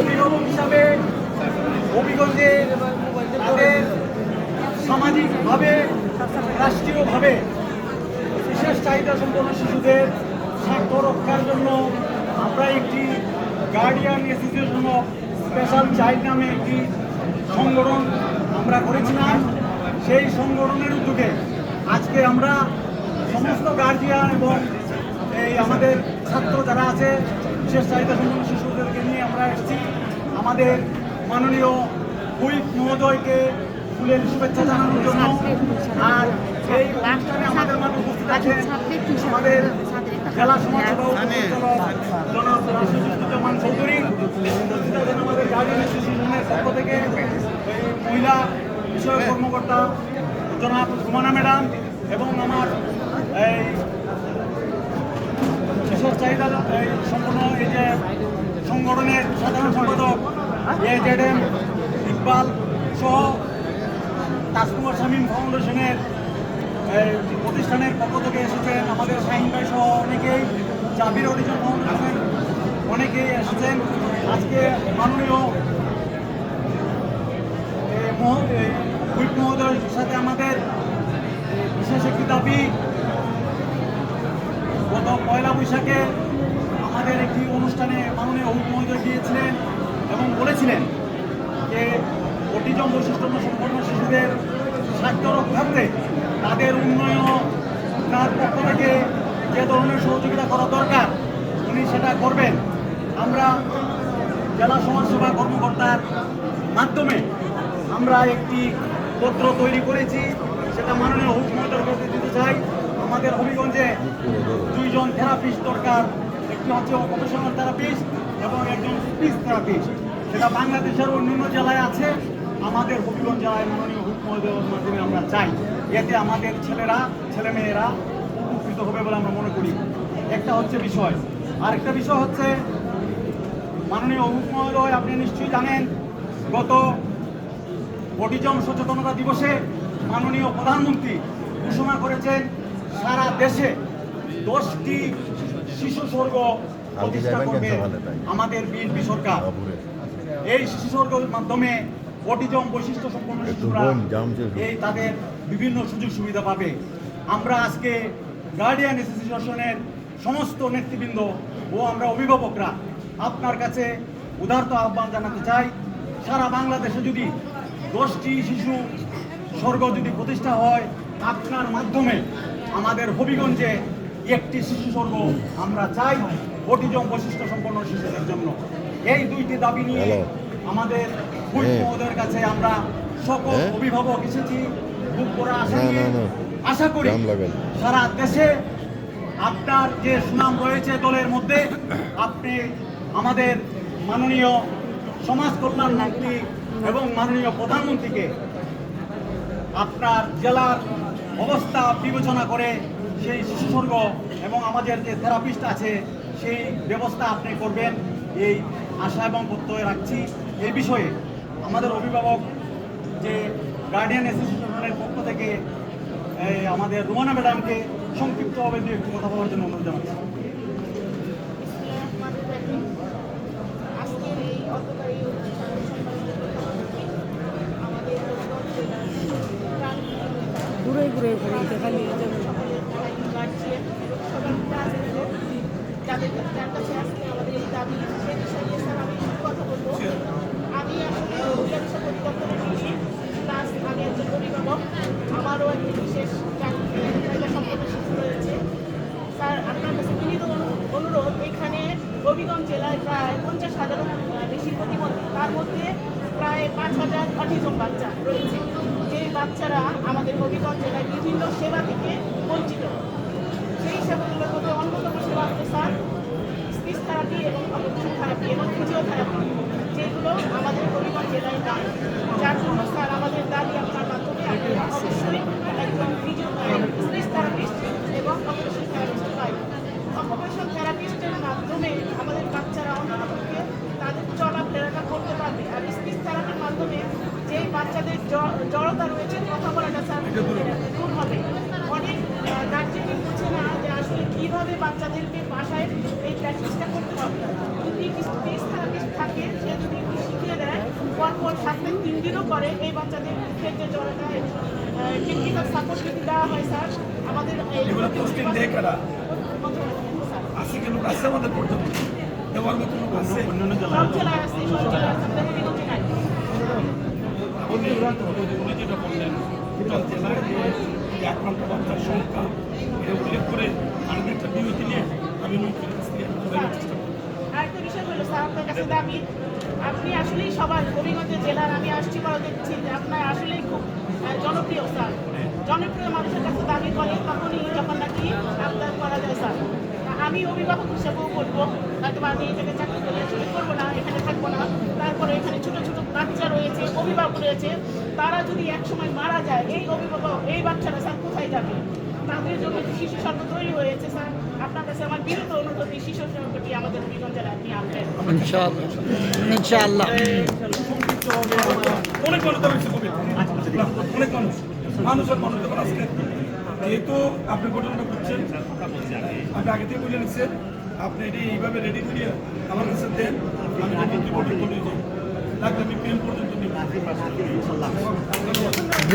অভিভাবক হিসাবে হবিগঞ্জে তাদের সামাজিকভাবে রাষ্ট্রীয়ভাবে বিশেষ চাহিদা সম্পন্ন শিশুদের স্বার্থ রক্ষার জন্য আমরা একটি guardian association of special child নামে একটি সংগঠন আমরা করেছিলাম। সেই সংগঠনের উদ্যোগে আজকে আমরা সমস্ত গার্জিয়ান এবং এই আমাদের ছাত্র যারা আছে বিশেষ চাহিদা সম্পন্ন শিশুদেরকে নিয়ে আমরা এসেছি আমাদের মাননীয় হুইপ মহোদয়কে ফুলের শুভেচ্ছা জানানোর জন্য। আর এই অনুষ্ঠানে আমাদের মাঝে উপস্থিত আছেন আমাদের জেলা সমাজসেবা জনাব রাশিদুজ্জামান চৌধুরী, উপস্থিত আছেন আমাদের গার্জিয়ান অ্যাসোসিয়েশনের পক্ষ থেকে মহিলা বিষয়ক কর্মকর্তা জনাব রুমানা ম্যাডাম এবং আমার এই বিশেষ চাহিদা সম্পন্ন এই যে সংগঠনের সাধারণ সম্পাদক AZM ইকবাল সহ তাজকুমার শামীম ফাউন্ডেশনের প্রতিষ্ঠানের পক্ষ থেকে এসেছেন আমাদের শাহিন ভাই সহ অনেকেই, জাবির অডিশন ফাউন্ডেশনের অনেকেই এসেছেন। আজকে মাননীয় হুইপ মহোদয়ের সাথে আমাদের বিশেষ একটি দাবি, গত পয়লা বৈশাখে আমাদের একটি অনুষ্ঠানে মাননীয় হুইপ মহোদয় গিয়েছিলেন এবং বলেছিলেন যে অটিজম বৈশিষ্ট্য সম্পন্ন শিশুদের স্বাস্থ্য রক্ষার্থে তাদের উন্নয়নের পক্ষ থেকে যে ধরনের সহযোগিতা করা দরকার উনি সেটা করবেন। আমরা জেলা সমাজসেবা কর্মকর্তার মাধ্যমে আমরা একটি পত্র তৈরি করেছি, সেটা মাননীয় হুইপ মহোদয়ের কাছে দিতে চাই। আমাদের হবিগঞ্জে 2 জন থেরাপিস্ট দরকার, একটি হচ্ছে অকুপেশনাল থেরাপিস্ট এবং একজন স্পিচ থেরাপিস্ট। সেটা বাংলাদেশের অন্যান্য জেলায় আছে, আমাদের হবিগঞ্জ জেলায় মাননীয় হুইপ মহোদয়ের মাধ্যমে আমরা চাই, এতে আমাদের ছেলেমেয়েরা উপকৃত হবে বলে আমরা মনে করি। একটা হচ্ছে বিষয়। আরেকটা বিষয় হচ্ছে মাননীয় হুইপ মহোদয় আপনি নিশ্চয়ই জানেন, গত অটিজম সচেতনতা দিবসে মাননীয় প্রধানমন্ত্রী ঘোষণা করেছেন সারা দেশে 10টি শিশু স্বর্গ প্রতিষ্ঠা করবে আমাদের বিএনপি সরকার। এই শিশু স্বর্গের মাধ্যমে অটিজম বৈশিষ্ট্য সম্পন্ন শিশুরা এই তাদের বিভিন্ন সুযোগ সুবিধা পাবে। আমরা আজকে গার্ডিয়ান অ্যাসোসিয়েশনের সমস্ত নেতৃবৃন্দ ও আমরা অভিভাবকরা আপনার কাছে উদারত আহ্বান জানাতে চাই, সারা বাংলাদেশে যদি 10টি শিশু স্বর্গ যদি প্রতিষ্ঠা হয়, আপনার মাধ্যমে আমাদের হবিগঞ্জে একটি শিশু স্বর্গ আমরা চাই অটিজম বৈশিষ্ট্য সম্পন্ন শিশুদের জন্য। এই 2টি দাবি নিয়ে আমাদের হুইপ মহোদয়ের কাছে আমরা সকল অভিভাবক এসেছি। খুব বড় আশা করি সারা দেশে আপনার যে সুনাম রয়েছে দলের মধ্যে, আপনি আমাদের মাননীয় সমাজ কল্যাণ মন্ত্রী এবং মাননীয় প্রধানমন্ত্রীকে আপনার জেলার অবস্থা বিবেচনা করে সেই শিশু স্বর্গ এবং আমাদের যে থেরাপিস্ট আছে সেই ব্যবস্থা আপনি করবেন, এই আশা এবং প্রত্যয় রাখছি। এই বিষয়ে আমাদের অভিভাবক যে গার্ডিয়ান অ্যাসোসিয়েশনের পক্ষ থেকে আমাদের রুমানা ম্যাডামকে সংক্ষিপ্তভাবে দিয়ে একটু কথা বলার জন্য অনুরোধ জানাচ্ছি। ঘুরে ঘুরে ঘুরে খালি যার কাছে আজকে আমাদের এই দাবি সে বিষয়ে স্যার আমি একটু কথা বলবো। আমি আসলে অভিজ্ঞতা পরিবর্তনের নিয়ে প্লাস আমি একজন অভিভাবক, আমারও একটি বিশেষ চাহিদা সম্পন্ন শিশু রয়েছে। স্যার আপনার কাছে বিনীত অনুরোধ, এখানে হবিগঞ্জ জেলায় প্রায় 50,000 বেশি প্রতিবন্ধী, তার মধ্যে প্রায় 5,000 অটিজম বাচ্চা রয়েছে, যে বাচ্চারা আমাদের হবিগঞ্জ জেলায় বিভিন্ন সেবা থেকে বঞ্চিত। সেই সেবাগুলোর মধ্যে অন্যতম সেবা হচ্ছে স্যার স্পিচ থেরাপি এবং অকুপেশন থেরাপি এবং ফিজিওথেরাপি, যেগুলো আমাদের হবিগঞ্জ জেলায় নাই। যার জন্য স্যার আমাদের দাবি আপনার মাধ্যমে আপনি অবশ্যই একজন স্পিচ থেরাপিস্ট এবং অকুপেশন থেরাপিস্ট পাই। অকুপেশন থেরাপিস্টের মাধ্যমে আমাদের বাচ্চারা অন্ততপক্ষে তাদের চলাফেরাটা করতে পারবে, আর স্পিচ থেরাপির মাধ্যমে যেই বাচ্চাদের জড়তা রয়েছে কথা বলাটা স্যার দূর হবে। অনেক গার্জেনই বুঝছে না যে আসলে কীভাবে বাচ্চাদেরকে বাসায় এই প্র্যাকটিসটা করতে হবে। যদি স্পিচ থেরাপিস্ট থাকে, সে যদি তারপর 7 থেকে 3 দিনও পরে এই বাচ্চাদের যে জ্বরটা টেকনিক্যাল সাপোর্ট যদি দেওয়া হয় স্যার আমাদের এগুলো পোস্টিং দেয় কারা আসে কেন কাছে আমাদের পর্যন্ত দেওয়ার মতো লোক আছে সব জেলায় আছে সব জেলায় আছে আমাদের হবিগঞ্জে নাই উনি যেটা বললেন টোটাল জেলায় যে এই আক্রান্ত বাচ্চার সংখ্যা এটা উল্লেখ করে আমাদের একটা বিরতি নিয়ে আমি নৈতিক কাছ থেকে বোঝানোর চেষ্টা করব আরেকটা বিষয় হলো স্যার আপনার কাছে দাবি আপনি আসলেই সবার হবিগঞ্জের জেলার আমি আসছি বলে দেখছি যে আপনার আসলেই খুব জনপ্রিয় স্যার জনপ্রিয় মানুষের কাছে দাবি করে তখনই যখন নাকি আবদার করা যায় স্যার আমি অভিভাবক হিসেবেও বলবো হয়তো আমি এখানে চাকরি করে আসলে করবো না এখানে থাকবো না তারপরে এখানে ছোটো ছোটো বাচ্চা রয়েছে অভিভাবক রয়েছে তারা যদি একসময় মারা যায় এই অভিভাবক এই বাচ্চারা স্যার কোথায় যাবে তাদের জন্য শিশু সর্ব তৈরি হয়েছে স্যার আপনার কাছে আমার বিরত অনুরোধ এই শিশু সর্বটি আমাদের হবিগঞ্জ জেলায় আপনি আনবেন ইনশাআল্লাহ অনেক মানুষ হয়েছে কবি অনেক মানুষ মানুষের মানুষ যখন আজকে যেহেতু আপনি ঘটনাটা করছেন আপনি আগে থেকে বুঝে নিচ্ছেন আপনি এটি এইভাবে রেডি করিয়ে আমার কাছে দেন আমি মন্ত্রী পর্যন্ত নিয়ে যাই লাগলে আমি পিএম পর্যন্ত নিয়ে